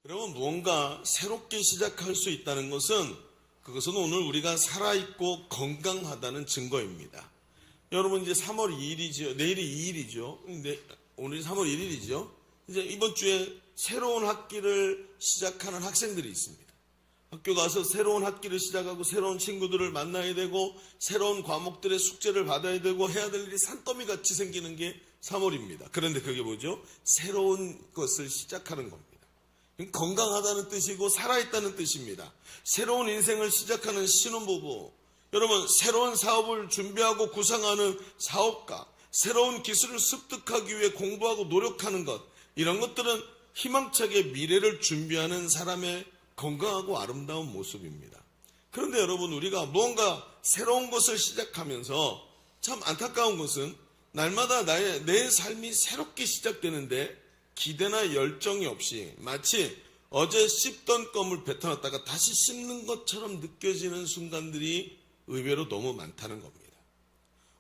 여러분, 무언가 새롭게 시작할 수 있다는 것은 그것은 오늘 우리가 살아있고 건강하다는 증거입니다. 여러분, 이제 3월 2일이죠. 내일이 2일이죠. 오늘이 3월 1일이죠. 이제 이번 주에 새로운 학기를 시작하는 학생들이 있습니다. 학교 가서 새로운 학기를 시작하고 새로운 친구들을 만나야 되고 새로운 과목들의 숙제를 받아야 되고 해야 될 일이 산더미 같이 생기는 게 3월입니다. 그런데 그게 뭐죠? 새로운 것을 시작하는 겁니다. 건강하다는 뜻이고 살아있다는 뜻입니다. 새로운 인생을 시작하는 신혼부부, 여러분, 새로운 사업을 준비하고 구상하는 사업가, 새로운 기술을 습득하기 위해 공부하고 노력하는 것, 이런 것들은 희망차게 미래를 준비하는 사람의 건강하고 아름다운 모습입니다. 그런데 여러분, 우리가 무언가 새로운 것을 시작하면서 참 안타까운 것은 날마다 내 삶이 새롭게 시작되는데 기대나 열정이 없이 마치 어제 씹던 껌을 뱉어놨다가 다시 씹는 것처럼 느껴지는 순간들이 의외로 너무 많다는 겁니다.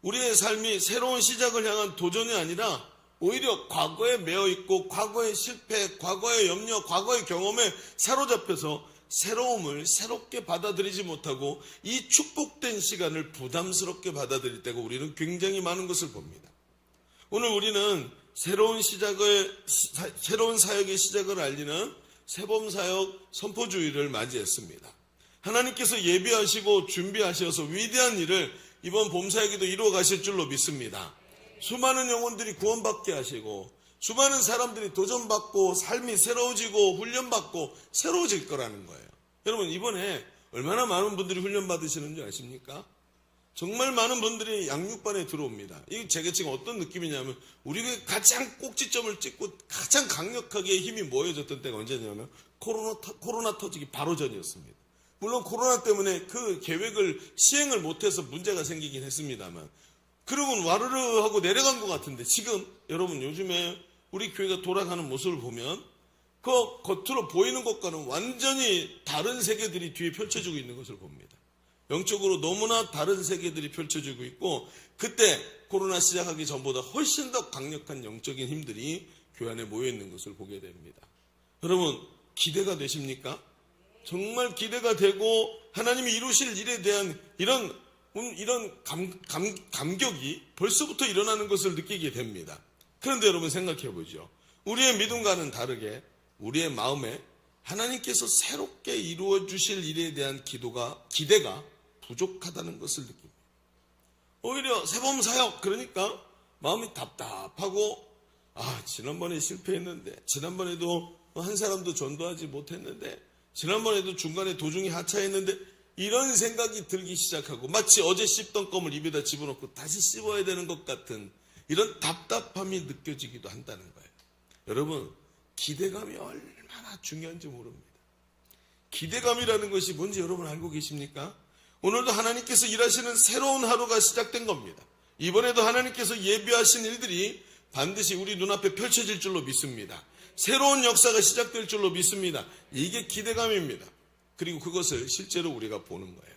우리의 삶이 새로운 시작을 향한 도전이 아니라 오히려 과거에 매어있고 과거의 실패, 과거의 염려, 과거의 경험에 사로잡혀서 새로움을 새롭게 받아들이지 못하고 이 축복된 시간을 부담스럽게 받아들일 때가 우리는 굉장히 많은 것을 봅니다. 오늘 우리는 새로운 사역의 시작을 알리는 새봄사역 선포주의를 맞이했습니다. 하나님께서 예비하시고 준비하셔서 위대한 일을 이번 봄사역에도 이루어 가실 줄로 믿습니다. 수많은 영혼들이 구원받게 하시고 수많은 사람들이 도전받고 삶이 새로워지고 훈련받고 새로워질 거라는 거예요. 여러분, 이번에 얼마나 많은 분들이 훈련받으시는지 아십니까? 정말 많은 분들이 양육반에 들어옵니다. 이게 제가 지금 어떤 느낌이냐면 우리가 가장 꼭지점을 찍고 가장 강력하게 힘이 모여졌던 때가 언제냐면 코로나 터지기 바로 전이었습니다. 물론 코로나 때문에 그 계획을 시행을 못해서 문제가 생기긴 했습니다만 그러면 와르르 하고 내려간 것 같은데 지금 여러분 요즘에 우리 교회가 돌아가는 모습을 보면 그 겉으로 보이는 것과는 완전히 다른 세계들이 뒤에 펼쳐지고 있는 것을 봅니다. 영적으로 너무나 다른 세계들이 펼쳐지고 있고 그때 코로나 시작하기 전보다 훨씬 더 강력한 영적인 힘들이 교회 안에 모여있는 것을 보게 됩니다. 여러분, 기대가 되십니까? 정말 기대가 되고 하나님이 이루실 일에 대한 이런 감격이 벌써부터 일어나는 것을 느끼게 됩니다. 그런데 여러분 생각해 보죠. 우리의 믿음과는 다르게 우리의 마음에 하나님께서 새롭게 이루어 주실 일에 대한 기대가 부족하다는 것을 느낍니다. 오히려 새봄사역, 그러니까 마음이 답답하고 지난번에 실패했는데 지난번에도 한 사람도 전도하지 못했는데 지난번에도 중간에 도중에 하차했는데 이런 생각이 들기 시작하고 마치 어제 씹던 껌을 입에다 집어넣고 다시 씹어야 되는 것 같은 이런 답답함이 느껴지기도 한다는 거예요. 여러분, 기대감이 얼마나 중요한지 모릅니다. 기대감이라는 것이 뭔지 여러분 알고 계십니까? 오늘도 하나님께서 일하시는 새로운 하루가 시작된 겁니다. 이번에도 하나님께서 예비하신 일들이 반드시 우리 눈앞에 펼쳐질 줄로 믿습니다. 새로운 역사가 시작될 줄로 믿습니다. 이게 기대감입니다. 그리고 그것을 실제로 우리가 보는 거예요.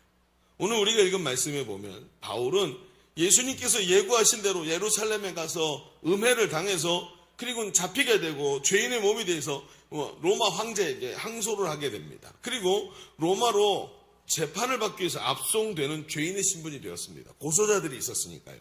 오늘 우리가 읽은 말씀에 보면 바울은 예수님께서 예고하신 대로 예루살렘에 가서 음해를 당해서 그리고 잡히게 되고 죄인의 몸이 돼서 로마 황제에게 항소를 하게 됩니다. 그리고 로마로 재판을 받기 위해서 압송되는 죄인의 신분이 되었습니다. 고소자들이 있었으니까요.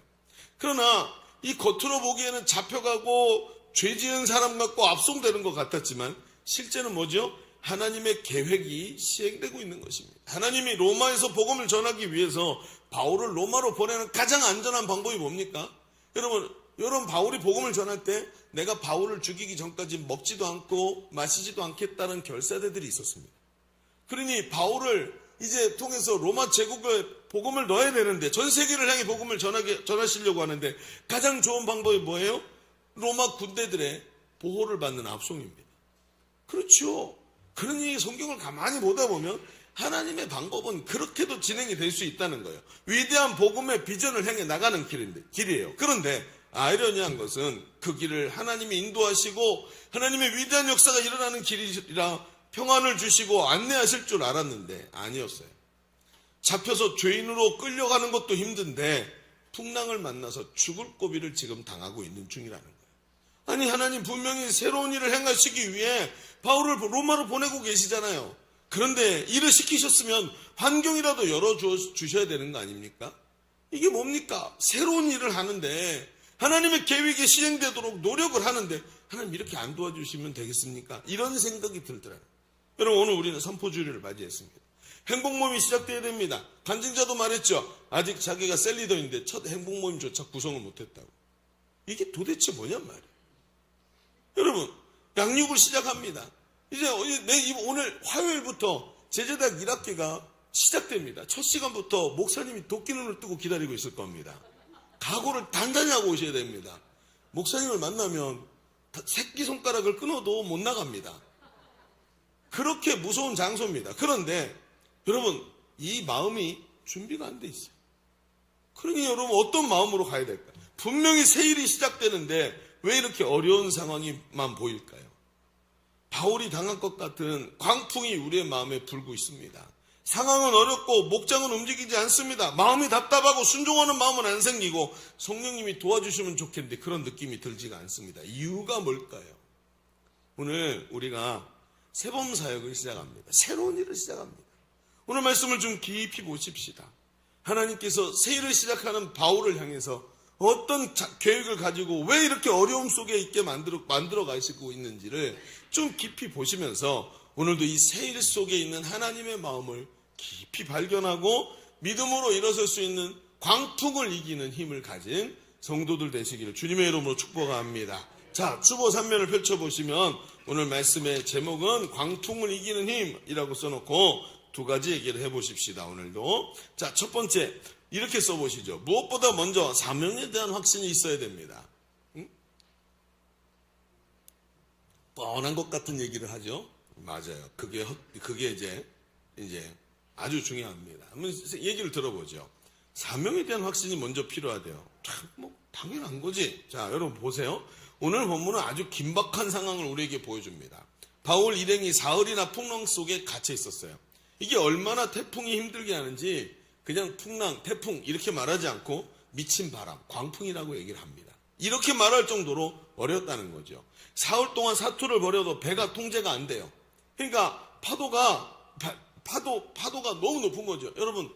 그러나 이 겉으로 보기에는 잡혀가고 죄 지은 사람 같고 압송되는 것 같았지만 실제는 뭐죠? 하나님의 계획이 시행되고 있는 것입니다. 하나님이 로마에서 복음을 전하기 위해서 바울을 로마로 보내는 가장 안전한 방법이 뭡니까? 여러분 바울이 복음을 전할 때 내가 바울을 죽이기 전까지 먹지도 않고 마시지도 않겠다는 결사대들이 있었습니다. 그러니 바울을 이제 통해서 로마 제국에 복음을 넣어야 되는데 전 세계를 향해 복음을 전하시려고 하는데 가장 좋은 방법이 뭐예요? 로마 군대들의 보호를 받는 압송입니다. 그렇죠. 그러니 성경을 가만히 보다 보면 하나님의 방법은 그렇게도 진행이 될 수 있다는 거예요. 위대한 복음의 비전을 향해 나가는 길이에요. 그런데 아이러니한 것은 그 길을 하나님이 인도하시고 하나님의 위대한 역사가 일어나는 길이라 평안을 주시고 안내하실 줄 알았는데 아니었어요. 잡혀서 죄인으로 끌려가는 것도 힘든데 풍랑을 만나서 죽을 고비를 지금 당하고 있는 중이라는 거예요. 아니 하나님 분명히 새로운 일을 행하시기 위해 바울을 로마로 보내고 계시잖아요. 그런데 일을 시키셨으면 환경이라도 열어주셔야 되는 거 아닙니까? 이게 뭡니까? 새로운 일을 하는데 하나님의 계획이 시행되도록 노력을 하는데 하나님 이렇게 안 도와주시면 되겠습니까? 이런 생각이 들더라고요. 여러분 오늘 우리는 선포주일을 맞이했습니다. 행복모임이 시작돼야 됩니다. 간증자도 말했죠. 아직 자기가 셀리더인데 첫 행복모임조차 구성을 못했다고. 이게 도대체 뭐냔 말이에요. 여러분 양육을 시작합니다. 이제 오늘 화요일부터 제자대학 1학기가 시작됩니다. 첫 시간부터 목사님이 도끼눈을 뜨고 기다리고 있을 겁니다. 각오를 단단히 하고 오셔야 됩니다. 목사님을 만나면 새끼손가락을 끊어도 못 나갑니다. 그렇게 무서운 장소입니다. 그런데 여러분 이 마음이 준비가 안 돼 있어요. 그러니 여러분 어떤 마음으로 가야 될까요? 분명히 새 일이 시작되는데 왜 이렇게 어려운 상황이만 보일까요? 바울이 당한 것 같은 광풍이 우리의 마음에 불고 있습니다. 상황은 어렵고 목장은 움직이지 않습니다. 마음이 답답하고 순종하는 마음은 안 생기고 성령님이 도와주시면 좋겠는데 그런 느낌이 들지가 않습니다. 이유가 뭘까요? 오늘 우리가 새봄사역을 시작합니다. 새로운 일을 시작합니다. 오늘 말씀을 좀 깊이 보십시다. 하나님께서 새 일을 시작하는 바울을 향해서 어떤 계획을 가지고 왜 이렇게 어려움 속에 있게 만들어 가시고 있는지를 좀 깊이 보시면서 오늘도 이 새 일 속에 있는 하나님의 마음을 깊이 발견하고 믿음으로 일어설 수 있는 광풍을 이기는 힘을 가진 성도들 되시기를 주님의 이름으로 축복합니다. 자, 주보 3면을 펼쳐보시면 오늘 말씀의 제목은 광풍을 이기는 힘이라고 써놓고 두 가지 얘기를 해보십시다. 오늘도. 자, 첫 번째 이렇게 써보시죠. 무엇보다 먼저 사명에 대한 확신이 있어야 됩니다. 뻔한 것 같은 얘기를 하죠. 맞아요. 그게 이제 아주 중요합니다. 한번 얘기를 들어보죠. 사명에 대한 확신이 먼저 필요하대요. 뭐 당연한 거지. 자, 여러분 보세요. 오늘 본문은 아주 긴박한 상황을 우리에게 보여줍니다. 바울 일행이 사흘이나 풍랑 속에 갇혀 있었어요. 이게 얼마나 태풍이 힘들게 하는지 그냥 풍랑, 태풍 이렇게 말하지 않고 미친 바람, 광풍이라고 얘기를 합니다. 이렇게 말할 정도로 어려웠다는 거죠. 사흘 동안 사투를 벌여도 배가 통제가 안 돼요. 그러니까 파도가 너무 높은 거죠. 여러분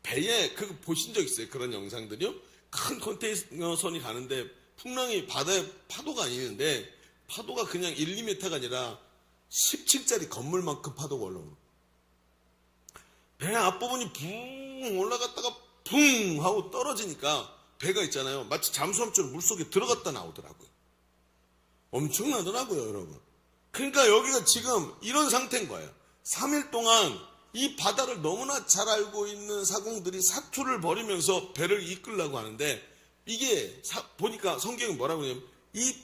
배에 그거 보신 적 있어요? 그런 영상들이요? 큰 컨테이너선이 가는데 풍랑이 바다에 파도가 아니는데 파도가 그냥 1, 2m가 아니라 10층짜리 건물만큼 파도가 올라오는 거예요. 배 앞부분이 붕 올라갔다가 붕 하고 떨어지니까 배가 있잖아요. 마치 잠수함처럼 물속에 들어갔다 나오더라고요. 엄청나더라고요, 여러분. 그러니까 여기가 지금 이런 상태인 거예요. 3일 동안 이 바다를 너무나 잘 알고 있는 사공들이 사투를 벌이면서 배를 이끌려고 하는데 이게 보니까 성경이 뭐라고 하냐면 이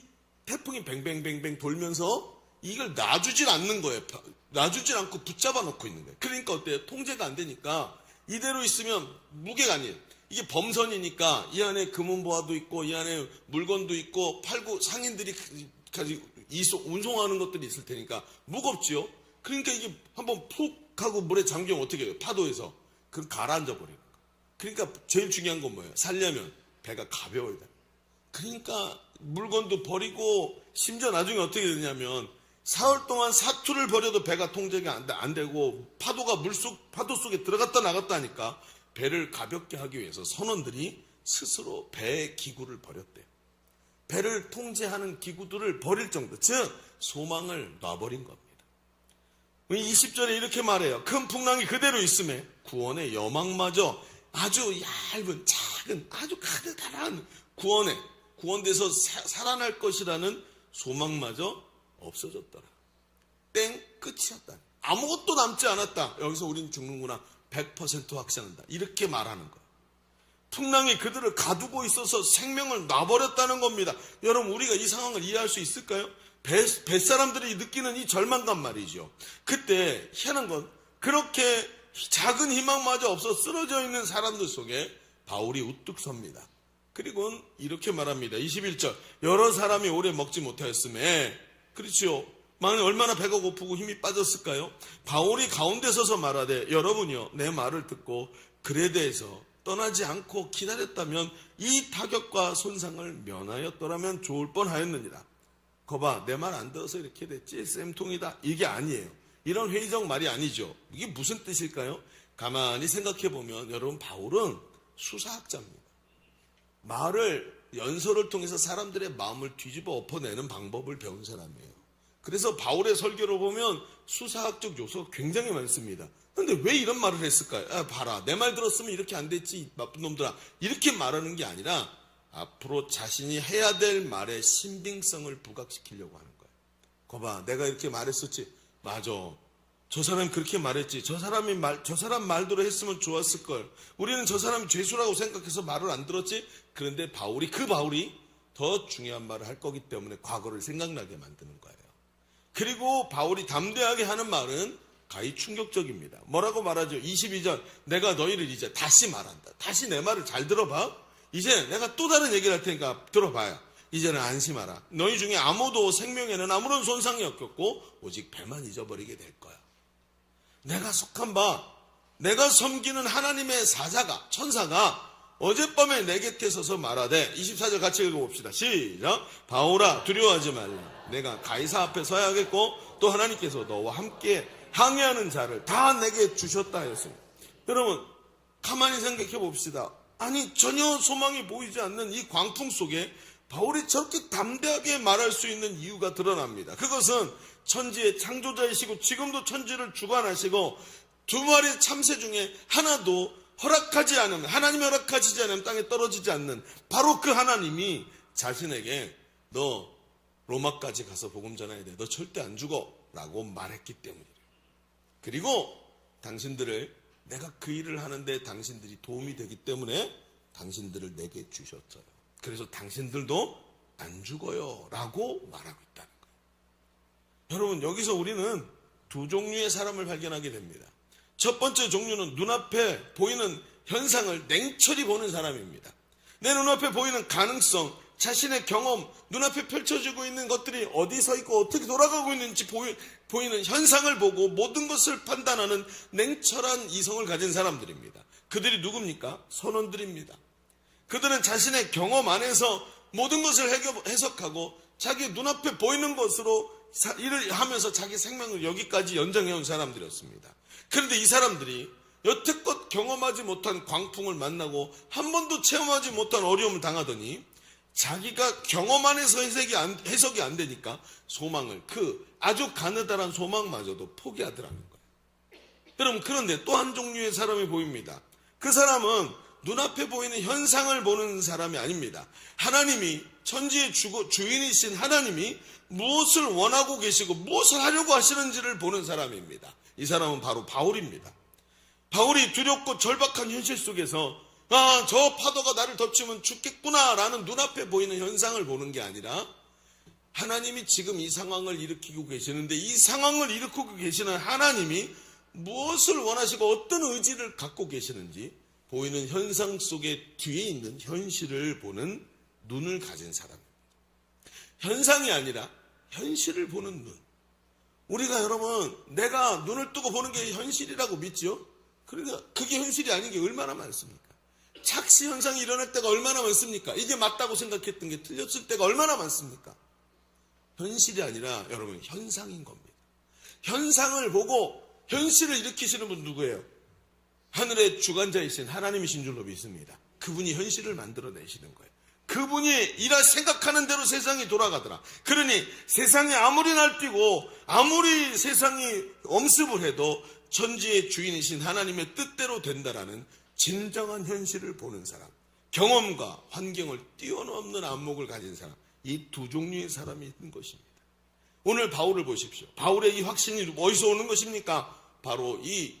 태풍이 뱅뱅뱅뱅 돌면서 이걸 놔주질 않는 거예요. 놔주질 않고 붙잡아 놓고 있는 거예요. 그러니까 어때요? 통제가 안 되니까 이대로 있으면 무게가 아니에요. 이게 범선이니까 이 안에 금은보화도 있고 이 안에 물건도 있고 팔고 상인들이 운송하는 것들이 있을 테니까 무겁지요. 그러니까 이게 한번 푹 하고 물에 잠기면 어떻게 해요? 파도에서 그럼 가라앉아 버리는 거예요. 그러니까 제일 중요한 건 뭐예요? 살려면 배가 가벼워야 돼요. 그러니까 물건도 버리고 심지어 나중에 어떻게 되냐면 사흘 동안 사투를 벌여도 배가 통제가 안 되고 파도 속에 들어갔다 나갔다 하니까 배를 가볍게 하기 위해서 선원들이 스스로 배의 기구를 버렸대요. 배를 통제하는 기구들을 버릴 정도, 즉 소망을 놔버린 겁니다. 20절에 이렇게 말해요. 큰 풍랑이 그대로 있음에 구원의 여망마저 아주 얇은 작은 아주 가득한 구원돼서 살아날 것이라는 소망마저 없어졌더라. 땡, 끝이었다. 아무것도 남지 않았다. 여기서 우린 죽는구나. 100% 확신한다. 이렇게 말하는 거예요. 풍랑이 그들을 가두고 있어서 생명을 놔버렸다는 겁니다. 여러분 우리가 이 상황을 이해할 수 있을까요? 뱃사람들이 느끼는 이 절망감 말이죠. 그때 희한한 건 그렇게 작은 희망마저 없어 쓰러져 있는 사람들 속에 바울이 우뚝 섭니다. 그리고는 이렇게 말합니다. 21절 여러 사람이 오래 먹지 못하였음에 그렇죠. 얼마나 배가 고프고 힘이 빠졌을까요? 바울이 가운데 서서 말하되 여러분이요 내 말을 듣고 그레데에서 떠나지 않고 기다렸다면 이 타격과 손상을 면하였더라면 좋을 뻔하였느니라. 거봐, 내 말 안 들어서 이렇게 됐지? 쌤통이다. 이게 아니에요. 이런 회의적 말이 아니죠. 이게 무슨 뜻일까요? 가만히 생각해 보면 여러분, 바울은 수사학자입니다. 연설을 통해서 사람들의 마음을 뒤집어 엎어내는 방법을 배운 사람이에요. 그래서 바울의 설교를 보면 수사학적 요소가 굉장히 많습니다. 그런데 왜 이런 말을 했을까요? 봐라, 내 말 들었으면 이렇게 안 됐지, 나쁜 놈들아. 이렇게 말하는 게 아니라 앞으로 자신이 해야 될 말의 신빙성을 부각시키려고 하는 거예요. 거봐, 내가 이렇게 말했었지. 맞아. 저 사람이 그렇게 말했지. 저 사람 말대로 했으면 좋았을 걸. 우리는 저 사람이 죄수라고 생각해서 말을 안 들었지. 그런데 그 바울이 더 중요한 말을 할 거기 때문에 과거를 생각나게 만드는 거예요. 그리고 바울이 담대하게 하는 말은 가히 충격적입니다. 뭐라고 말하죠? 22절, 내가 너희를 이제 다시 말한다. 다시 내 말을 잘 들어봐. 이제 내가 또 다른 얘기를 할 테니까 들어봐요. 이제는 안심하라. 너희 중에 아무도 생명에는 아무런 손상이 없겠고 오직 배만 잊어버리게 될 거야. 내가 속한 바, 내가 섬기는 하나님의 천사가 어젯밤에 내 곁에 서서 말하되, 24절 같이 읽어봅시다. 시작. 바울아, 두려워하지 말라. 내가 가이사 앞에 서야 하겠고 또 하나님께서 너와 함께 항해하는 자를 다 내게 주셨다 하였습니다. 여러분, 가만히 생각해 봅시다. 아니, 전혀 소망이 보이지 않는 이 광풍 속에 바울이 저렇게 담대하게 말할 수 있는 이유가 드러납니다. 그것은 천지의 창조자이시고 지금도 천지를 주관하시고 두 마리 참새 중에 하나도 하나님이 허락하지 않으면 땅에 떨어지지 않는 바로 그 하나님이 자신에게 너 로마까지 가서 복음 전해야 돼. 너 절대 안 죽어. 라고 말했기 때문이에요. 그리고 당신들을, 내가 그 일을 하는데 당신들이 도움이 되기 때문에 당신들을 내게 주셨어요. 그래서 당신들도 안 죽어요. 라고 말하고 있다는 거예요. 여러분, 여기서 우리는 두 종류의 사람을 발견하게 됩니다. 첫 번째 종류는 눈앞에 보이는 현상을 냉철히 보는 사람입니다. 내 눈앞에 보이는 가능성, 자신의 경험, 눈앞에 펼쳐지고 있는 것들이 어디 서 있고 어떻게 돌아가고 있는지 보이는 현상을 보고 모든 것을 판단하는 냉철한 이성을 가진 사람들입니다. 그들이 누굽니까? 선원들입니다. 그들은 자신의 경험 안에서 모든 것을 해석하고 자기 눈앞에 보이는 것으로 일을 하면서 자기 생명을 여기까지 연장해온 사람들이었습니다. 그런데 이 사람들이 여태껏 경험하지 못한 광풍을 만나고 한 번도 체험하지 못한 어려움을 당하더니 자기가 경험 안에서 해석이 안 되니까 아주 가느다란 소망마저도 포기하더라는 거예요. 여러분, 그런데 또 한 종류의 사람이 보입니다. 그 사람은 눈앞에 보이는 현상을 보는 사람이 아닙니다. 하나님이, 천지의 주인이신 하나님이 무엇을 원하고 계시고 무엇을 하려고 하시는지를 보는 사람입니다. 이 사람은 바로 바울입니다. 바울이 두렵고 절박한 현실 속에서 저 파도가 나를 덮치면 죽겠구나 라는 눈앞에 보이는 현상을 보는 게 아니라 하나님이 지금 이 상황을 일으키고 계시는데 이 상황을 일으키고 계시는 하나님이 무엇을 원하시고 어떤 의지를 갖고 계시는지 보이는 현상 속에 뒤에 있는 현실을 보는 눈을 가진 사람입니다. 현상이 아니라 현실을 보는 눈. 우리가 여러분, 내가 눈을 뜨고 보는 게 현실이라고 믿죠? 그러니까 그게 현실이 아닌 게 얼마나 많습니까? 착시 현상이 일어날 때가 얼마나 많습니까? 이게 맞다고 생각했던 게 틀렸을 때가 얼마나 많습니까? 현실이 아니라 여러분, 현상인 겁니다. 현상을 보고 현실을 일으키시는 분 누구예요? 하늘의 주관자이신 하나님이신 줄로 믿습니다. 그분이 현실을 만들어내시는 거예요. 그분이 생각하는 대로 세상이 돌아가더라. 그러니 세상이 아무리 날뛰고 아무리 세상이 엄습을 해도 천지의 주인이신 하나님의 뜻대로 된다라는 진정한 현실을 보는 사람, 경험과 환경을 뛰어넘는 안목을 가진 사람, 이 두 종류의 사람이 있는 것입니다. 오늘 바울을 보십시오. 바울의 이 확신이 어디서 오는 것입니까? 바로 이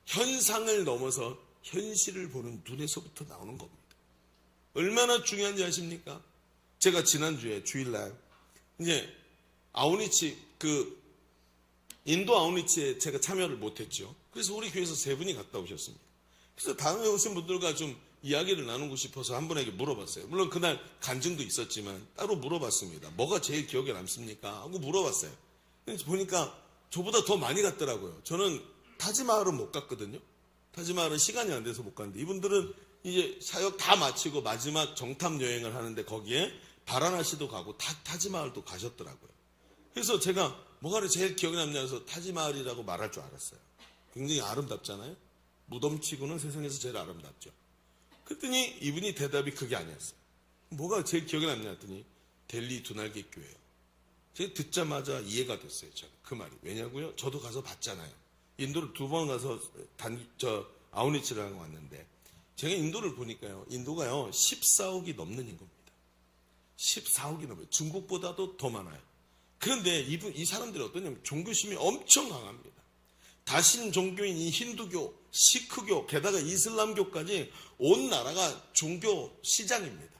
현상을 넘어서 현실을 보는 눈에서부터 나오는 겁니다. 얼마나 중요한지 아십니까? 제가 지난주에 주일날 이제 인도 아우니치에 제가 참여를 못했죠. 그래서 우리 교회에서 3분이 갔다 오셨습니다. 그래서 다음에 오신 분들과 좀 이야기를 나누고 싶어서 한 분에게 물어봤어요. 물론 그날 간증도 있었지만 따로 물어봤습니다. 뭐가 제일 기억에 남습니까? 하고 물어봤어요. 그래서 보니까 저보다 더 많이 갔더라고요. 저는 타지마할은 못 갔거든요. 타지마할은 시간이 안 돼서 못 갔는데 이분들은 이제 사역 다 마치고 마지막 정탐 여행을 하는데 거기에 바라나시도 가고 타지마을도 가셨더라고요. 그래서 제가 뭐가 제일 기억에 남냐 해서 타지마을이라고 말할 줄 알았어요. 굉장히 아름답잖아요. 무덤치고는 세상에서 제일 아름답죠. 그랬더니 이분이 대답이 그게 아니었어요. 뭐가 제일 기억에 남냐 했더니 델리 두날개 교회요. 제가 듣자마자 이해가 됐어요. 저는 그 말이. 왜냐고요? 저도 가서 봤잖아요. 인도를 2번 가서 아우니치라는 거 왔는데 제가 인도를 보니까요. 인도가요 14억이 넘는 인구입니다. 14억이 넘어요. 중국보다도 더 많아요. 그런데 이 사람들이 어떠냐면 종교심이 엄청 강합니다. 다신 종교인 이 힌두교, 시크교, 게다가 이슬람교까지 온 나라가 종교 시장입니다.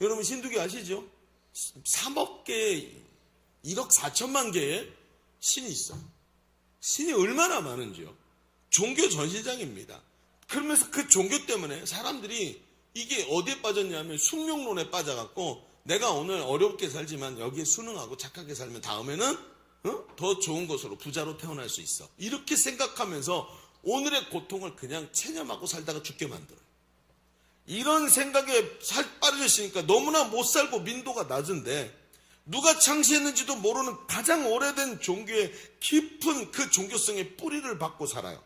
여러분 힌두교 아시죠? 3억 개, 1억 4천만 개의 신이 있어요. 신이 얼마나 많은지요. 종교 전시장입니다. 그러면서 그 종교 때문에 사람들이 이게 어디에 빠졌냐면 숙명론에 빠져갖고 내가 오늘 어렵게 살지만 여기에 순응하고 착하게 살면 다음에는 더 좋은 것으로 부자로 태어날 수 있어. 이렇게 생각하면서 오늘의 고통을 그냥 체념하고 살다가 죽게 만들어요. 이런 생각에 살 빠르셨으니까 너무나 못 살고 민도가 낮은데 누가 창시했는지도 모르는 가장 오래된 종교의 깊은 그 종교성의 뿌리를 받고 살아요.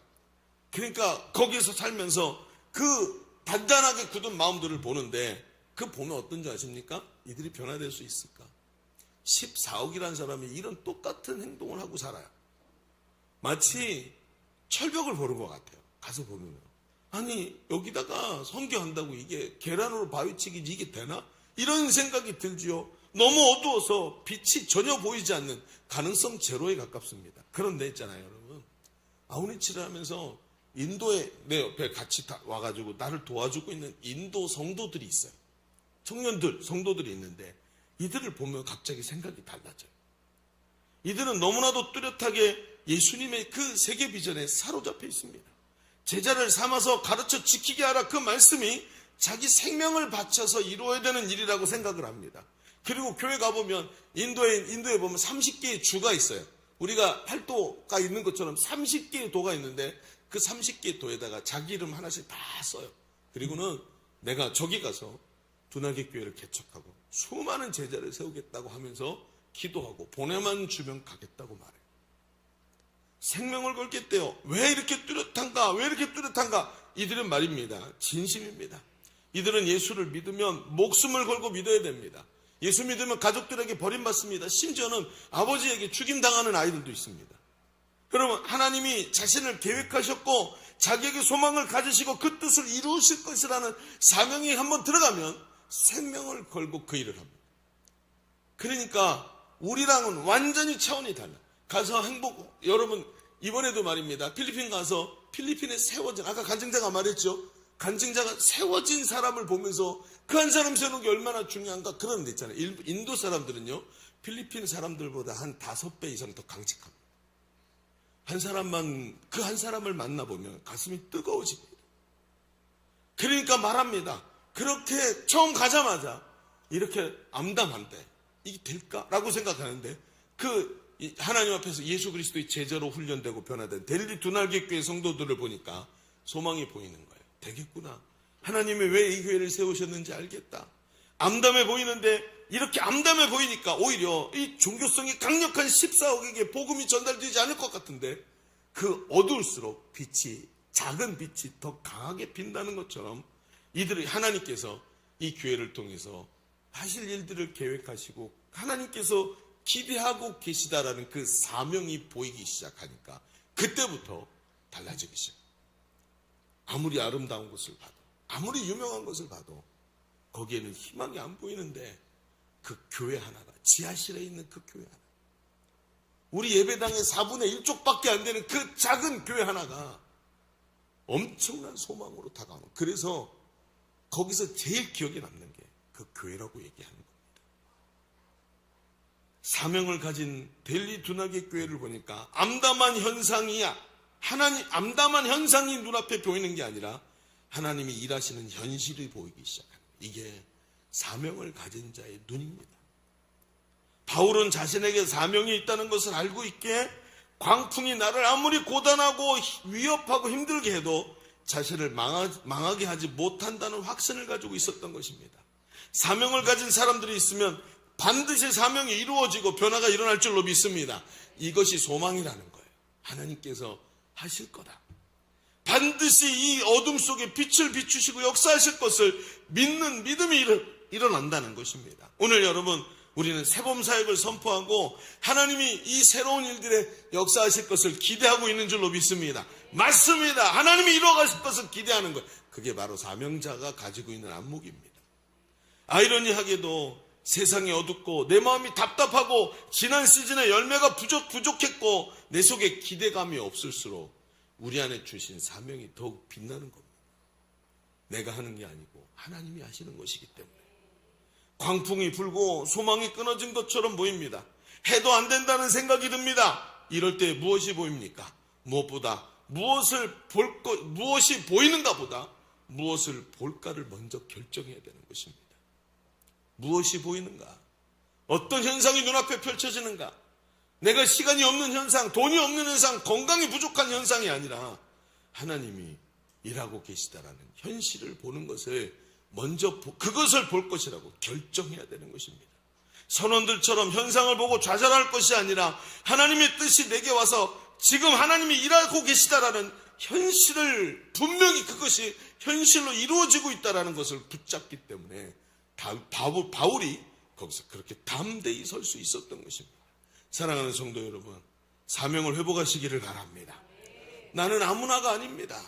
그러니까 거기에서 살면서 그 단단하게 굳은 마음들을 보는데 그 보면 어떤지 아십니까? 이들이 변화될 수 있을까? 14억이라는 사람이 이런 똑같은 행동을 하고 살아요. 마치 철벽을 보는 것 같아요. 가서 보면 아니 여기다가 선교한다고 이게 계란으로 바위치기지 이게 되나? 이런 생각이 들지요. 너무 어두워서 빛이 전혀 보이지 않는 가능성 제로에 가깝습니다. 그런데 있잖아요 여러분. 아우니치를 하면서 인도에 내 옆에 같이 와가지고 나를 도와주고 있는 인도 성도들이 있어요. 청년들, 성도들이 있는데 이들을 보면 갑자기 생각이 달라져요. 이들은 너무나도 뚜렷하게 예수님의 그 세계 비전에 사로잡혀 있습니다. 제자를 삼아서 가르쳐 지키게 하라 그 말씀이 자기 생명을 바쳐서 이루어야 되는 일이라고 생각을 합니다. 그리고 교회 가보면 인도에 보면 30개의 주가 있어요. 우리가 팔도가 있는 것처럼 30개의 도가 있는데 그 30개의 도에다가 자기 이름 하나씩 다 써요. 그리고는 내가 저기 가서 두날개 교회를 개척하고 수많은 제자를 세우겠다고 하면서 기도하고 보내만 주면 가겠다고 말해요. 생명을 걸겠대요. 왜 이렇게 뚜렷한가? 왜 이렇게 뚜렷한가? 이들은 말입니다. 진심입니다. 이들은 예수를 믿으면 목숨을 걸고 믿어야 됩니다. 예수 믿으면 가족들에게 버림받습니다. 심지어는 아버지에게 죽임당하는 아이들도 있습니다. 여러분 하나님이 자신을 계획하셨고 자기에게 소망을 가지시고 그 뜻을 이루실 것이라는 사명이 한번 들어가면 생명을 걸고 그 일을 합니다. 그러니까 우리랑은 완전히 차원이 달라. 가서 여러분 이번에도 말입니다. 필리핀 가서 필리핀에 세워진 아까 간증자가 말했죠. 간증자가 세워진 사람을 보면서 그 한 사람 세우는 게 얼마나 중요한가 그런 데 있잖아요. 인도 사람들은요 필리핀 사람들보다 한 5배 이상 더 강직합니다. 그 한 사람을 만나보면 가슴이 뜨거워집니다. 그러니까 말합니다. 그렇게 처음 가자마자 이렇게 암담한데 이게 될까라고 생각하는데 하나님 앞에서 예수 그리스도의 제자로 훈련되고 변화된 델리 두날개 교회 성도들을 보니까 소망이 보이는 거예요. 되겠구나. 하나님이 왜 이 교회를 세우셨는지 알겠다. 암담해 보이는데 이렇게 암담해 보이니까 오히려 이 종교성이 강력한 14억에게 복음이 전달되지 않을 것 같은데 그 어두울수록 작은 빛이 더 강하게 빛나는 것처럼 하나님께서 이 교회를 통해서 하실 일들을 계획하시고 하나님께서 기대하고 계시다라는 그 사명이 보이기 시작하니까 그때부터 달라지기 시작. 아무리 아름다운 것을 봐도 아무리 유명한 것을 봐도 거기에는 희망이 안 보이는데 그 교회 하나가 지하실에 있는 그 교회 하나 우리 예배당의 4분의 1쪽밖에 안 되는 그 작은 교회 하나가 엄청난 소망으로 다가오는 그래서 거기서 제일 기억에 남는 게 그 교회라고 얘기하는 겁니다. 사명을 가진 델리 두날개 교회를 보니까 암담한 현상이 눈앞에 보이는 게 아니라 하나님이 일하시는 현실이 보이기 시작합니다. 이게 사명을 가진 자의 눈입니다. 바울은 자신에게 사명이 있다는 것을 알고 있기에 광풍이 나를 아무리 고단하고 위협하고 힘들게 해도 자신을 망하게 하지 못한다는 확신을 가지고 있었던 것입니다. 사명을 가진 사람들이 있으면 반드시 사명이 이루어지고 변화가 일어날 줄로 믿습니다. 이것이 소망이라는 거예요. 하나님께서 하실 거다. 반드시 이 어둠 속에 빛을 비추시고 역사하실 것을 믿는 믿음이 일어난다는 것입니다. 오늘 여러분, 우리는 새봄 사역을 선포하고 하나님이 이 새로운 일들에 역사하실 것을 기대하고 있는 줄로 믿습니다. 맞습니다. 하나님이 이루어가실 것을 기대하는 것. 그게 바로 사명자가 가지고 있는 안목입니다. 아이러니하게도 세상이 어둡고 내 마음이 답답하고 지난 시즌에 열매가 부족했고 내 속에 기대감이 없을수록 우리 안에 주신 사명이 더욱 빛나는 겁니다. 내가 하는 게 아니고 하나님이 하시는 것이기 때문에. 광풍이 불고 소망이 끊어진 것처럼 보입니다. 해도 안 된다는 생각이 듭니다. 이럴 때 무엇이 보입니까? 무엇보다 무엇이 보이는가 보다 무엇을 볼까를 먼저 결정해야 되는 것입니다. 무엇이 보이는가? 어떤 현상이 눈앞에 펼쳐지는가? 내가 시간이 없는 현상, 돈이 없는 현상, 건강이 부족한 현상이 아니라 하나님이 일하고 계시다라는 현실을 보는 것을 먼저 그것을 볼 것이라고 결정해야 되는 것입니다. 선원들처럼 현상을 보고 좌절할 것이 아니라 하나님의 뜻이 내게 와서 지금 하나님이 일하고 계시다라는 현실을 분명히 그것이 현실로 이루어지고 있다라는 것을 붙잡기 때문에 바울이 거기서 그렇게 담대히 설 수 있었던 것입니다. 사랑하는 성도 여러분, 사명을 회복하시기를 바랍니다. 나는 아무나가 아닙니다.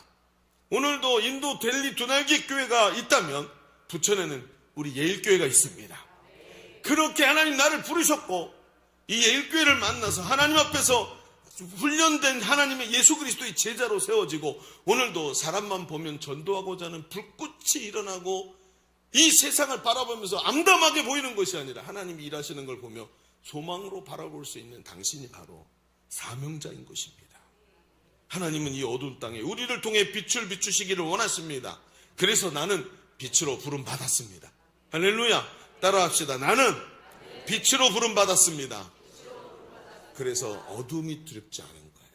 오늘도 인도 델리 두날기 교회가 있다면 부천에는 우리 예일교회가 있습니다. 그렇게 하나님 나를 부르셨고 이 예일교회를 만나서 하나님 앞에서 훈련된 하나님의 예수 그리스도의 제자로 세워지고 오늘도 사람만 보면 전도하고자 하는 불꽃이 일어나고 이 세상을 바라보면서 암담하게 보이는 것이 아니라 하나님이 일하시는 걸 보며 소망으로 바라볼 수 있는 당신이 바로 사명자인 것입니다. 하나님은 이 어두운 땅에 우리를 통해 빛을 비추시기를 원하십니다. 그래서 나는 빛으로 부름받았습니다. 할렐루야. 따라합시다. 나는 빛으로 부름받았습니다. 그래서 어둠이 두렵지 않은 거예요.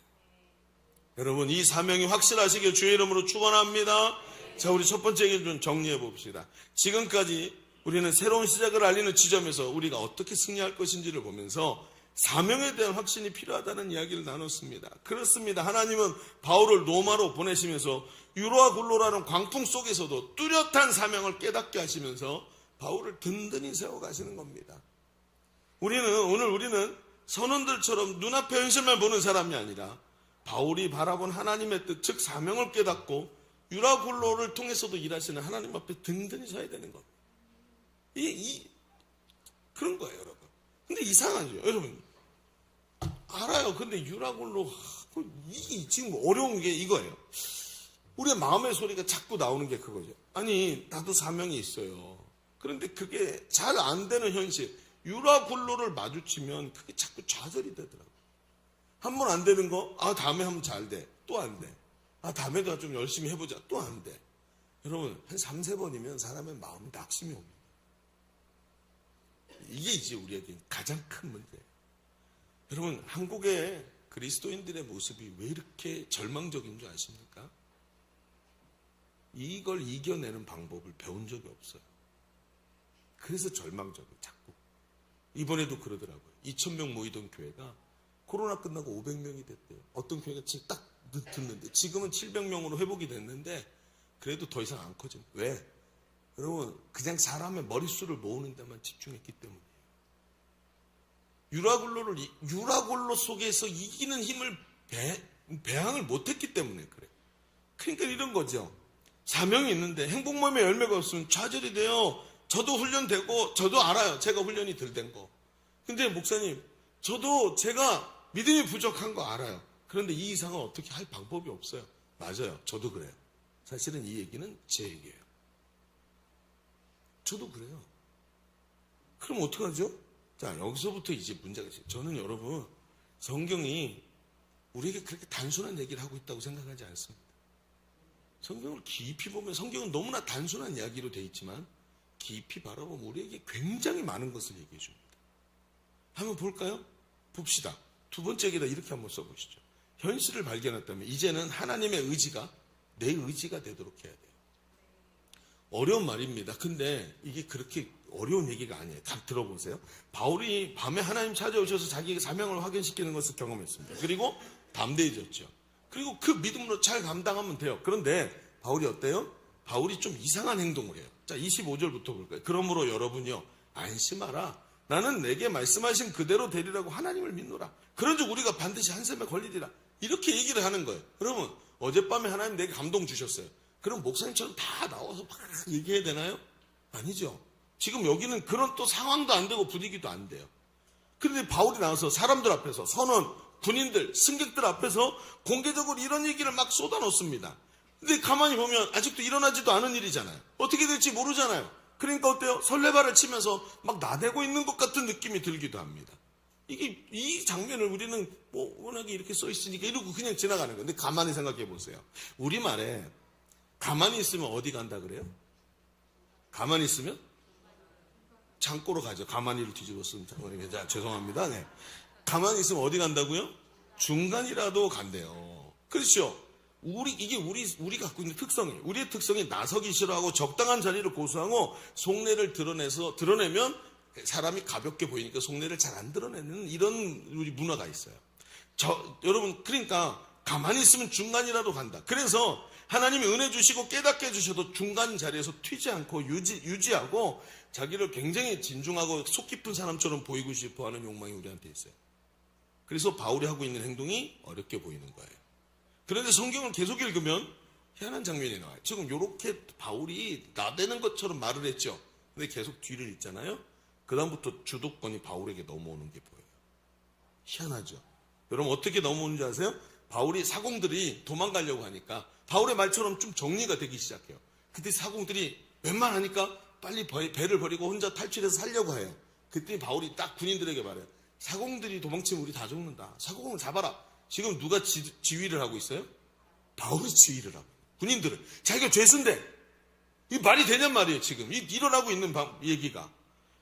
여러분, 이 사명이 확실하시길 주의 이름으로 축원합니다. 자, 우리 첫 번째 얘기를 좀 정리해 봅시다. 지금까지 우리는 새로운 시작을 알리는 지점에서 우리가 어떻게 승리할 것인지를 보면서 사명에 대한 확신이 필요하다는 이야기를 나눴습니다. 그렇습니다. 하나님은 바울을 로마로 보내시면서 유로와 굴로라는 광풍 속에서도 뚜렷한 사명을 깨닫게 하시면서 바울을 든든히 세워가시는 겁니다. 오늘 우리는 선원들처럼 눈앞의 현실만 보는 사람이 아니라 바울이 바라본 하나님의 뜻, 즉 사명을 깨닫고 유라 굴로를 통해서도 일하시는 하나님 앞에 든든히 서야 되는 겁니다. 그런 거예요, 여러분. 근데 이상하죠, 여러분. 알아요. 근데 유라굴로 지금 어려운 게 이거예요. 우리의 마음의 소리가 자꾸 나오는 게 그거죠. 아니, 나도 사명이 있어요. 그런데 그게 잘 안 되는 현실. 유라굴로를 마주치면 그게 자꾸 좌절이 되더라고요. 한 번 안 되는 거, 다음에 하면 잘 돼. 또 안 돼. 다음에도 좀 열심히 해보자. 또 안 돼. 여러분, 한 3-4번이면 사람의 마음에 낙심이 옵니다. 이게 이제 우리에게 가장 큰 문제예요. 여러분, 한국의 그리스도인들의 모습이 왜 이렇게 절망적인 줄 아십니까? 이걸 이겨내는 방법을 배운 적이 없어요. 그래서 절망적이에요, 자꾸. 이번에도 그러더라고요. 2,000명 모이던 교회가 코로나 끝나고 500명이 됐대요. 어떤 교회가 딱 듣는데 지금은 700명으로 회복이 됐는데 그래도 더 이상 안 커진. 왜? 여러분, 그냥 사람의 머릿수를 모으는 데만 집중했기 때문이에요. 유라굴로 속에서 이기는 힘을 배양을 못했기 때문에 그래요. 그러니까 이런 거죠. 사명이 있는데 행복마음의 열매가 없으면 좌절이 돼요. 저도 훈련되고 저도 알아요. 제가 훈련이 덜 된 거. 근데 목사님, 저도 제가 믿음이 부족한 거 알아요. 그런데 이 이상은 어떻게 할 방법이 없어요. 맞아요. 저도 그래요. 사실은 이 얘기는 제 얘기예요. 저도 그래요. 그럼 어떡하죠? 자, 여기서부터 이제 문제가 있어요. 저는 여러분, 성경이 우리에게 그렇게 단순한 얘기를 하고 있다고 생각하지 않습니다. 성경을 깊이 보면 성경은 너무나 단순한 이야기로 되어 있지만 깊이 바라보면 우리에게 굉장히 많은 것을 얘기해 줍니다. 한번 볼까요? 봅시다. 두 번째 얘기다 이렇게 한번 써보시죠. 현실을 발견했다면 이제는 하나님의 의지가 내 의지가 되도록 해야 돼요. 어려운 말입니다. 근데 이게 그렇게 어려운 얘기가 아니에요. 다 들어보세요. 바울이 밤에 하나님 찾아오셔서 자기의 사명을 확인시키는 것을 경험했습니다. 그리고 담대해졌죠. 그리고 그 믿음으로 잘 감당하면 돼요. 그런데 바울이 어때요? 바울이 좀 이상한 행동을 해요. 자, 25절부터 볼까요? 그러므로 여러분이요, 안심하라. 나는 내게 말씀하신 그대로 되리라고 하나님을 믿노라. 그런즉 우리가 반드시 한샘에 걸리리라. 이렇게 얘기를 하는 거예요. 여러분, 어젯밤에 하나님 내게 감동 주셨어요. 그럼 목사님처럼 다 나와서 막 얘기해야 되나요? 아니죠. 지금 여기는 그런 또 상황도 안 되고 분위기도 안 돼요. 그런데 바울이 나와서 사람들 앞에서, 선원, 군인들, 승객들 앞에서 공개적으로 이런 얘기를 막 쏟아놓습니다. 근데 가만히 보면 아직도 일어나지도 않은 일이잖아요. 어떻게 될지 모르잖아요. 그러니까 어때요? 설레발을 치면서 막 나대고 있는 것 같은 느낌이 들기도 합니다. 이 장면을 우리는 워낙에 이렇게 써 있으니까 이러고 그냥 지나가는 거예요. 근데 가만히 생각해 보세요. 우리말에 가만히 있으면 어디 간다 그래요? 가만히 있으면? 창고로 가죠. 가만히를 뒤집어 쓰면. 자, 죄송합니다. 네. 가만히 있으면 어디 간다고요? 중간이라도 간대요. 그렇죠? 우리 갖고 있는 특성이에요. 우리의 특성이 나서기 싫어하고 적당한 자리를 고수하고 속내를 드러내면 사람이 가볍게 보이니까 속내를 잘 안 드러내는 이런 우리 문화가 있어요. 여러분, 그러니까 가만히 있으면 중간이라도 간다. 그래서 하나님이 은혜 주시고 깨닫게 해주셔도 중간 자리에서 튀지 않고 유지하고 자기를 굉장히 진중하고 속 깊은 사람처럼 보이고 싶어 하는 욕망이 우리한테 있어요. 그래서 바울이 하고 있는 행동이 어렵게 보이는 거예요. 그런데 성경을 계속 읽으면 희한한 장면이 나와요. 지금 이렇게 바울이 나대는 것처럼 말을 했죠. 근데 계속 뒤를 읽잖아요. 그 다음부터 주도권이 바울에게 넘어오는 게 보여요. 희한하죠. 여러분 어떻게 넘어오는지 아세요? 바울이 사공들이 도망가려고 하니까 바울의 말처럼 좀 정리가 되기 시작해요. 그때 사공들이 웬만하니까 빨리 배를 버리고 혼자 탈출해서 살려고 해요. 그때 바울이 딱 군인들에게 말해요. 사공들이 도망치면 우리 다 죽는다. 사공을 잡아라. 지금 누가 지휘를 하고 있어요? 바울이 지휘를 하고. 군인들은 자기가 죄수인데 이 말이 되냔 말이에요. 지금 일어나고 있는 얘기가.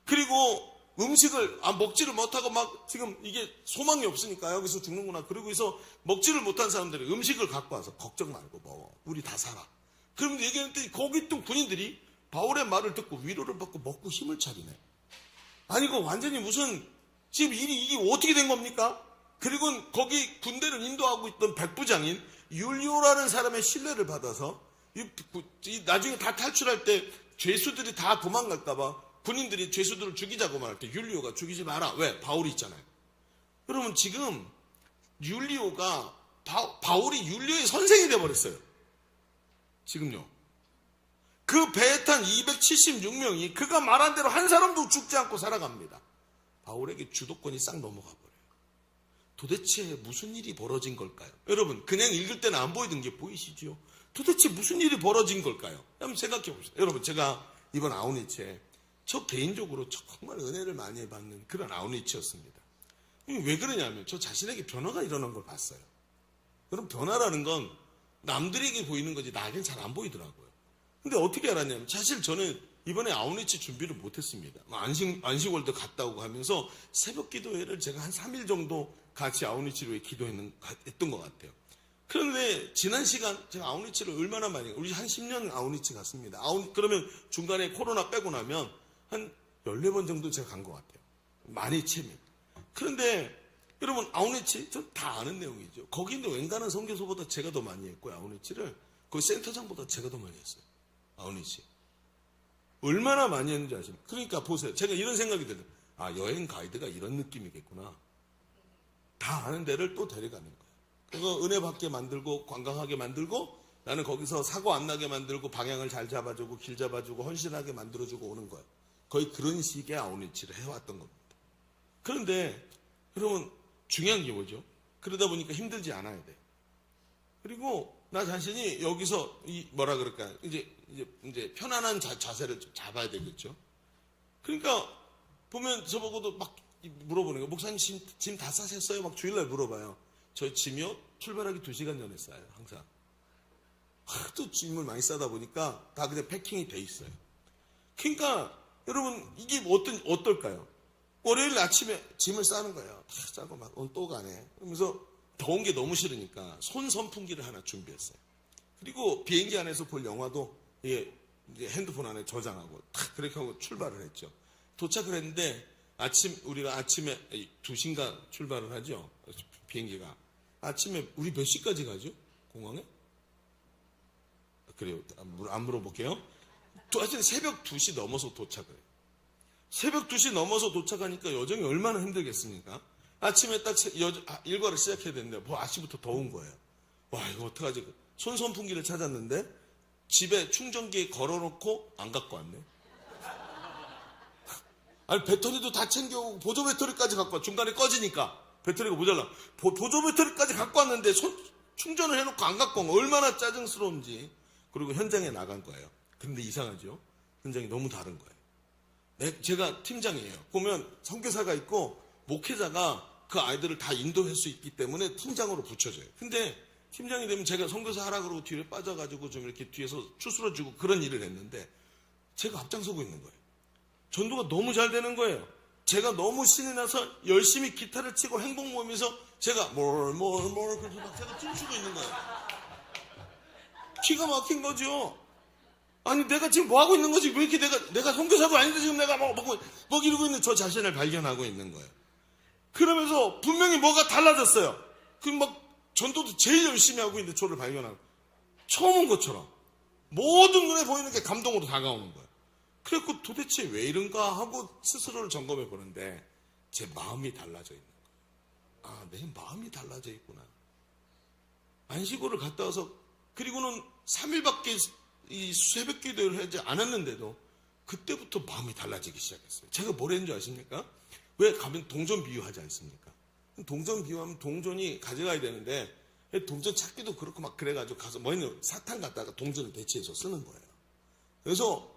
그리고 음식을 먹지를 못하고 막 지금 이게 소망이 없으니까 여기서 죽는구나. 그러고 해서 먹지를 못한 사람들이 음식을 갖고 와서 걱정 말고 먹어. 우리 다 살아. 그러면 얘기했는데 거기 있던 군인들이 바울의 말을 듣고 위로를 받고 먹고 힘을 차리네. 아니 이거 완전히 무슨 지금 이게 어떻게 된 겁니까? 그리고 거기 군대를 인도하고 있던 백부장인 율리오라는 사람의 신뢰를 받아서 나중에 다 탈출할 때 죄수들이 다 도망갈까봐 군인들이 죄수들을 죽이자고 말할 때 율리오가 죽이지 마라. 왜? 바울이 있잖아요. 여러분 지금 율리오가 바울이 율리오의 선생이 되어버렸어요. 지금요. 그 배에 탄 276명이 그가 말한 대로 한 사람도 죽지 않고 살아갑니다. 바울에게 주도권이 싹 넘어가 버려요. 도대체 무슨 일이 벌어진 걸까요? 여러분 그냥 읽을 때는 안 보이던 게 보이시죠? 도대체 무슨 일이 벌어진 걸까요? 한번 생각해 보세요. 여러분 제가 이번 아우니치에 저 개인적으로 정말 은혜를 많이 받는 그런 아우니치였습니다. 왜 그러냐면 저 자신에게 변화가 일어난 걸 봤어요. 그럼 변화라는 건 남들에게 보이는 거지 나에겐 잘 안 보이더라고요. 근데 어떻게 알았냐면 사실 저는 이번에 아우니치 준비를 못했습니다. 안식월도 갔다 오고 하면서 새벽 기도회를 제가 한 3일 정도 같이 아우니치를 했던 것 같아요. 그런데 지난 시간 제가 아우니치를 얼마나 많이 우리 한 10년 아우니치 갔습니다. 그러면 중간에 코로나 빼고 나면 한 14번 정도 제가 간 것 같아요. 많이 체면. 그런데 여러분 아우니치 전 다 아는 내용이죠. 거기 있는 웬간한 선교소보다 제가 더 많이 했고요. 아우니치를 거기 센터장보다 제가 더 많이 했어요. 아우니치. 얼마나 많이 했는지 아십니까? 그러니까 보세요. 제가 이런 생각이 들어요. 여행 가이드가 이런 느낌이겠구나. 다 아는 데를 또 데려가는 거예요. 그거 은혜 받게 만들고 관광하게 만들고 나는 거기서 사고 안 나게 만들고 방향을 잘 잡아주고 길 잡아주고 헌신하게 만들어주고 오는 거예요. 거의 그런 식의 아우니치를 해왔던 겁니다. 그런데 여러분 중요한 게 뭐죠? 그러다 보니까 힘들지 않아야 돼요. 그리고 나 자신이 여기서 뭐라 그럴까요? 이제 편안한 자세를 좀 잡아야 되겠죠. 그러니까 보면 저보고도 막 물어보는 거예요. 목사님 짐 다 싸셨어요? 막 주일날 물어봐요. 저 짐이요? 출발하기 2시간 전에 싸요. 항상. 하도 짐을 많이 싸다 보니까 다 그냥 패킹이 돼 있어요. 그러니까 여러분 이게 어떨까요? 월요일 아침에 짐을 싸는 거예요. 다 싸고 막 또 가네. 그러면서 더운 게 너무 싫으니까 손 선풍기를 하나 준비했어요. 그리고 비행기 안에서 볼 영화도 이제 핸드폰 안에 저장하고 탁 그렇게 하고 출발을 했죠. 도착을 했는데 우리가 아침에 2시인가 출발을 하죠. 비행기가. 아침에 우리 몇 시까지 가죠? 공항에? 그래요. 안 물어볼게요. 하여튼 새벽 2시 넘어서 도착을 해요. 새벽 2시 넘어서 도착하니까 여정이 얼마나 힘들겠습니까? 아침에 딱 일과를 시작해야 되는데 아침부터 더운 거예요. 와, 이거 어떡하지? 손선풍기를 찾았는데 집에 충전기에 걸어놓고 안 갖고 왔네. 아니, 배터리도 다 챙겨오고 보조 배터리까지 갖고 와. 중간에 꺼지니까 배터리가 모자라. 보조 배터리까지 갖고 왔는데 충전을 해놓고 안 갖고 온 거 얼마나 짜증스러운지. 그리고 현장에 나간 거예요. 근데 이상하죠? 현장이 너무 다른 거예요. 제가 팀장이에요. 보면 선교사가 있고 목회자가 그 아이들을 다 인도할 수 있기 때문에 팀장으로 붙여져요. 근데 팀장이 되면 제가 선교사 하라 그러고 뒤에 빠져가지고 좀 이렇게 뒤에서 추스러주고 그런 일을 했는데 제가 앞장서고 있는 거예요. 전도가 너무 잘 되는 거예요. 제가 너무 신이 나서 열심히 기타를 치고 행복 모임에서 제가 그래서 막 제가 춤추고 있는 거예요. 기가 막힌 거죠. 아니, 내가 지금 뭐 하고 있는 거지? 왜 이렇게 내가 선교사도 아닌데 지금 내가 막 이러고 있는 저 자신을 발견하고 있는 거예요. 그러면서 분명히 뭐가 달라졌어요. 전도도 제일 열심히 하고 있는데 저를 발견하고. 처음 온 것처럼. 모든 눈에 보이는 게 감동으로 다가오는 거예요. 그래서 도대체 왜 이런가 하고 스스로를 점검해 보는데 제 마음이 달라져 있는 거예요. 아, 내 마음이 달라져 있구나. 안식오를 갔다 와서 그리고는 3일밖에 이 새벽 기도를 하지 않았는데도 그때부터 마음이 달라지기 시작했어요. 제가 뭘 했는지 아십니까? 왜 가면 동전 비유하지 않습니까? 동전 비유하면 동전이 가져가야 되는데 동전 찾기도 그렇고 막 그래가지고 가서 사탕 갖다가 동전을 대체해서 쓰는 거예요. 그래서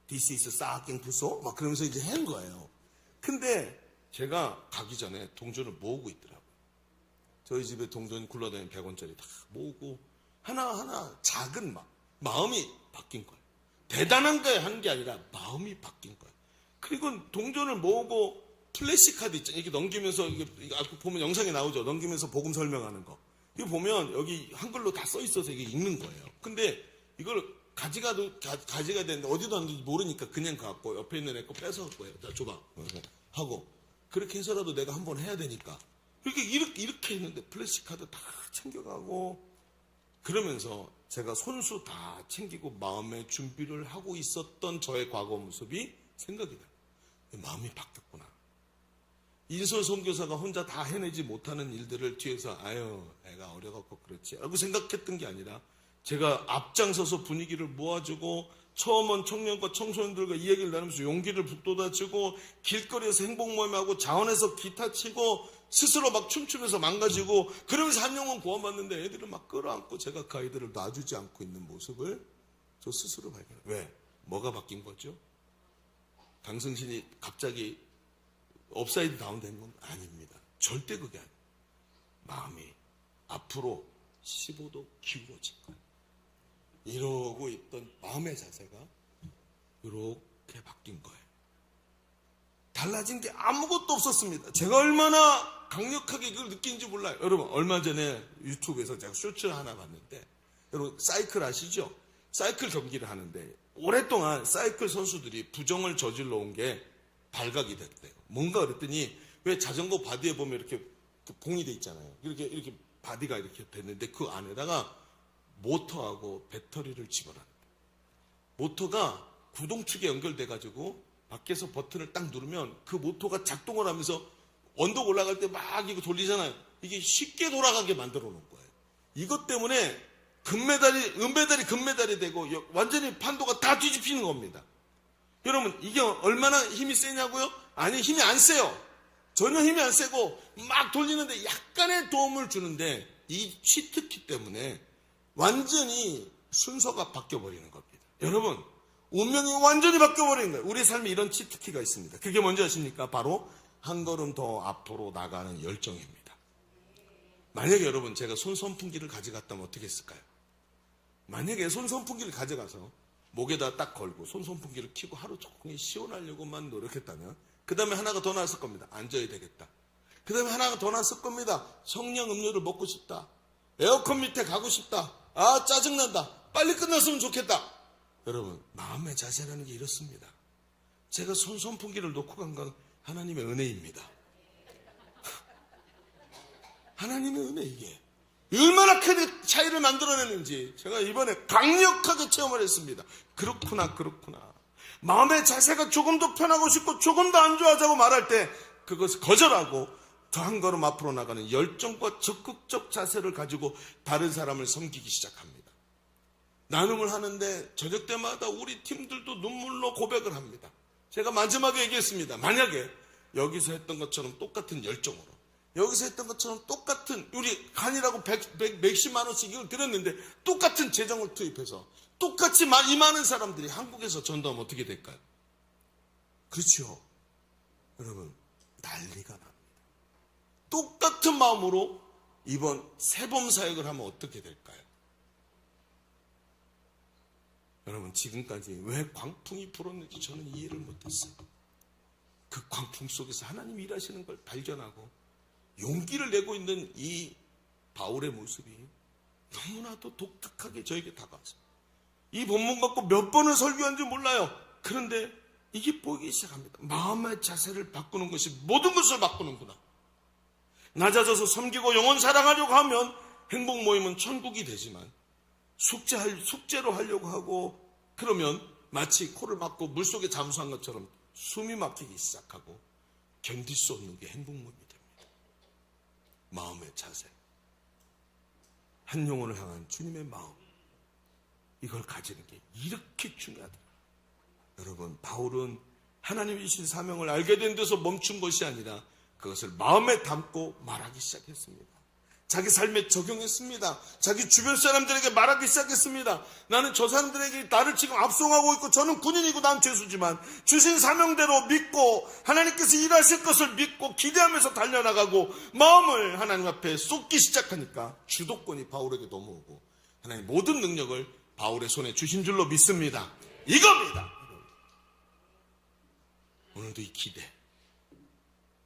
This is 싹갱 부소 막 그러면서 이제 한 거예요. 근데 제가 가기 전에 동전을 모으고 있더라고요. 저희 집에 동전 굴러다니는 100원짜리 다 모으고 하나하나 작은 마음이 바뀐 거예요. 대단한 거 하는 게 아니라 마음이 바뀐 거예요. 그리고 동전을 모으고 플래시카드 있잖아요. 이렇게 넘기면서 이게 보면 영상에 나오죠. 넘기면서 복음 설명하는 거. 이거 보면 여기 한글로 다 써 있어서 이게 읽는 거예요. 근데 이걸 가져가야 되는데 어디도 놨는지 모르니까 그냥 갖고 옆에 있는 애 거 뺏어갖고 자, 줘봐 하고 그렇게 해서라도 내가 한번 해야 되니까 이렇게 했는데 플래시카드 다 챙겨가고 그러면서 제가 손수 다 챙기고 마음의 준비를 하고 있었던 저의 과거 모습이 생각이 나요. 마음이 바뀌었구나. 인솔 선교사가 혼자 다 해내지 못하는 일들을 뒤에서 애가 어려갖고 그렇지 라고 생각했던 게 아니라 제가 앞장서서 분위기를 모아주고 처음 온 청년과 청소년들과 이야기를 나누면서 용기를 북돋아주고 길거리에서 행복모임하고 자원에서 기타 치고 스스로 막 춤추면서 망가지고 그러면서 한 영혼 구원받는데 애들을 막 끌어안고 제가 그 아이들을 놔주지 않고 있는 모습을 저 스스로 발견해요. 왜? 뭐가 바뀐 거죠? 강승신이 갑자기 업사이드 다운 된 건 아닙니다. 절대 그게 아니에요. 마음이 앞으로 15도 기울어진 거예요. 이러고 있던 마음의 자세가 이렇게 바뀐 거예요. 달라진 게 아무것도 없었습니다. 제가 얼마나 강력하게 이걸 느낀지 몰라요. 여러분, 얼마 전에 유튜브에서 제가 쇼츠 하나 봤는데, 여러분, 사이클 아시죠? 사이클 경기를 하는데, 오랫동안 사이클 선수들이 부정을 저질러 온 게 발각이 됐대요. 뭔가 그랬더니, 왜 자전거 바디에 보면 이렇게 봉이 돼 있잖아요. 이렇게 바디가 이렇게 됐는데, 그 안에다가 모터하고 배터리를 집어넣는 모터가 구동축에 연결돼가지고 밖에서 버튼을 딱 누르면 그 모터가 작동을 하면서 언덕 올라갈 때 막 이거 돌리잖아요. 이게 쉽게 돌아가게 만들어 놓은 거예요. 이것 때문에 은메달이 금메달이 되고 완전히 판도가 다 뒤집히는 겁니다. 여러분, 이게 얼마나 힘이 세냐고요? 아니, 힘이 안 세요. 전혀 힘이 안 세고 막 돌리는데 약간의 도움을 주는데 이 치트키 때문에 완전히 순서가 바뀌어버리는 겁니다. 여러분, 운명이 완전히 바뀌어버리는 거예요. 우리 삶에 이런 치트키가 있습니다. 그게 뭔지 아십니까? 바로 한 걸음 더 앞으로 나가는 열정입니다. 만약에 여러분 제가 손선풍기를 가져갔다면 어떻게 했을까요? 만약에 손선풍기를 가져가서 목에다 딱 걸고 손선풍기를 켜고 하루 종일 시원하려고만 노력했다면 그 다음에 하나가 더 나왔을 겁니다. 앉아야 되겠다. 그 다음에 하나가 더 나왔을 겁니다. 성냥 음료를 먹고 싶다. 에어컨 밑에 가고 싶다. 아, 짜증난다. 빨리 끝났으면 좋겠다. 여러분, 마음의 자세라는 게 이렇습니다. 제가 손선풍기를 놓고 간 건 하나님의 은혜입니다. 하나님의 은혜, 이게 얼마나 큰 차이를 만들어내는지 제가 이번에 강력하게 체험을 했습니다. 그렇구나. 마음의 자세가 조금 더 편하고 싶고 조금 더 안 좋아지고 말할 때 그것을 거절하고 더 한 걸음 앞으로 나가는 열정과 적극적 자세를 가지고 다른 사람을 섬기기 시작합니다. 나눔을 하는데 저녁 때마다 우리 팀들도 눈물로 고백을 합니다. 제가 마지막에 얘기했습니다. 만약에 여기서 했던 것처럼 똑같은 열정으로, 여기서 했던 것처럼 똑같은, 우리 간이라고 몇십만 원씩 이걸 드렸는데 똑같은 재정을 투입해서 똑같이 이 많은 사람들이 한국에서 전도하면 어떻게 될까요? 그렇죠. 여러분, 난리가 납니다. 똑같은 마음으로 이번 세범 사역을 하면 어떻게 될까요? 여러분, 지금까지 왜 광풍이 불었는지 저는 이해를 못했어요. 그 광풍 속에서 하나님 일하시는 걸 발견하고 용기를 내고 있는 이 바울의 모습이 너무나도 독특하게 저에게 다가왔어요. 이 본문 갖고 몇 번을 설교한지 몰라요. 그런데 이게 보이기 시작합니다. 마음의 자세를 바꾸는 것이 모든 것을 바꾸는구나. 낮아져서 섬기고 영혼 사랑하려고 하면 행복 모임은 천국이 되지만 숙제로 하려고 하고 그러면 마치 코를 막고 물속에 잠수한 것처럼 숨이 막히기 시작하고 견딜 수 없는 게 행복 모임이 됩니다. 마음의 자세, 한 영혼을 향한 주님의 마음, 이걸 가지는 게 이렇게 중요하다. 여러분, 바울은 하나님이 주신 사명을 알게 된 데서 멈춘 것이 아니라 그것을 마음에 담고 말하기 시작했습니다. 자기 삶에 적용했습니다. 자기 주변 사람들에게 말하기 시작했습니다. 나는 저 사람들에게 나를 지금 압송하고 있고 저는 군인이고 난 죄수지만 주신 사명대로 믿고 하나님께서 일하실 것을 믿고 기대하면서 달려나가고 마음을 하나님 앞에 쏟기 시작하니까 주도권이 바울에게 넘어오고 하나님 모든 능력을 바울의 손에 주신 줄로 믿습니다. 이겁니다. 오늘도 이 기대,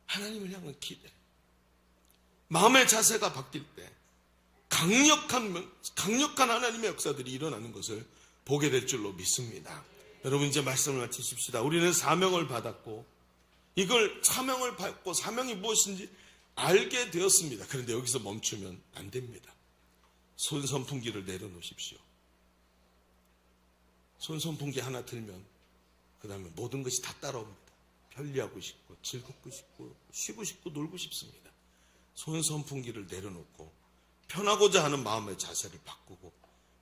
하나님을 향한 기대, 마음의 자세가 바뀔 때 강력한 하나님의 역사들이 일어나는 것을 보게 될 줄로 믿습니다. 여러분, 이제 말씀을 마치십시다. 우리는 사명을 받았고 이걸 사명을 받고 사명이 무엇인지 알게 되었습니다. 그런데 여기서 멈추면 안 됩니다. 손선풍기를 내려놓으십시오. 손선풍기 하나 들면 그 다음에 모든 것이 다 따라옵니다. 편리하고 싶고 즐겁고 싶고 쉬고 싶고 놀고 싶습니다. 손선풍기를 내려놓고 편하고자 하는 마음의 자세를 바꾸고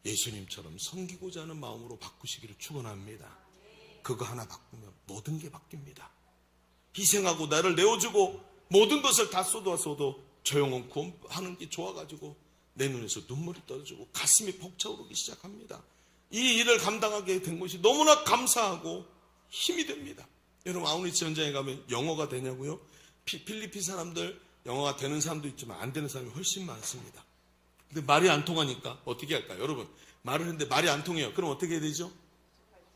예수님처럼 섬기고자 하는 마음으로 바꾸시기를 축원합니다. 그거 하나 바꾸면 모든 게 바뀝니다. 희생하고 나를 내어주고 모든 것을 다 쏟아서도 저 영혼 구원하는 게 좋아가지고 내 눈에서 눈물이 떨어지고 가슴이 벅차오르기 시작합니다. 이 일을 감당하게 된 것이 너무나 감사하고 힘이 됩니다. 여러분, 아우니치 현장에 가면 영어가 되냐고요? 필리핀 사람들 영어가 되는 사람도 있지만 안 되는 사람이 훨씬 많습니다. 근데 말이 안 통하니까 어떻게 할까요? 여러분, 말을 했는데 말이 안 통해요. 그럼 어떻게 해야 되죠?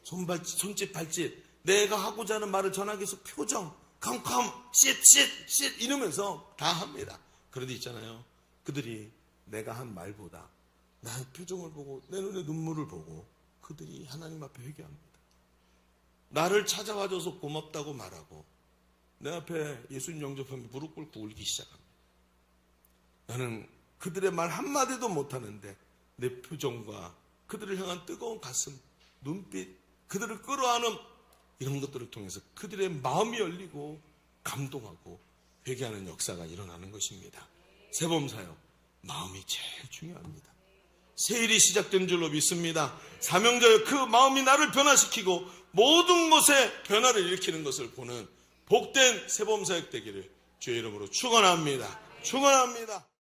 손짓, 발짓. 내가 하고자 하는 말을 전하기 위해서 표정, come, sit 이러면서 다 합니다. 그런데 있잖아요. 그들이 내가 한 말보다 나의 표정을 보고 내 눈에 눈물을 보고 그들이 하나님 앞에 회개합니다. 나를 찾아와줘서 고맙다고 말하고 내 앞에 예수님 영접하면 무릎 꿇고 울기 시작합니다. 나는 그들의 말 한마디도 못하는데 내 표정과 그들을 향한 뜨거운 가슴, 눈빛, 그들을 끌어안음 이런 것들을 통해서 그들의 마음이 열리고 감동하고 회개하는 역사가 일어나는 것입니다. 세범사역, 마음이 제일 중요합니다. 새 일이 시작된 줄로 믿습니다. 사명자의 그 마음이 나를 변화시키고 모든 것에 변화를 일으키는 것을 보는 복된 세범사역 되기를 주의 이름으로 축원합니다. 축원합니다.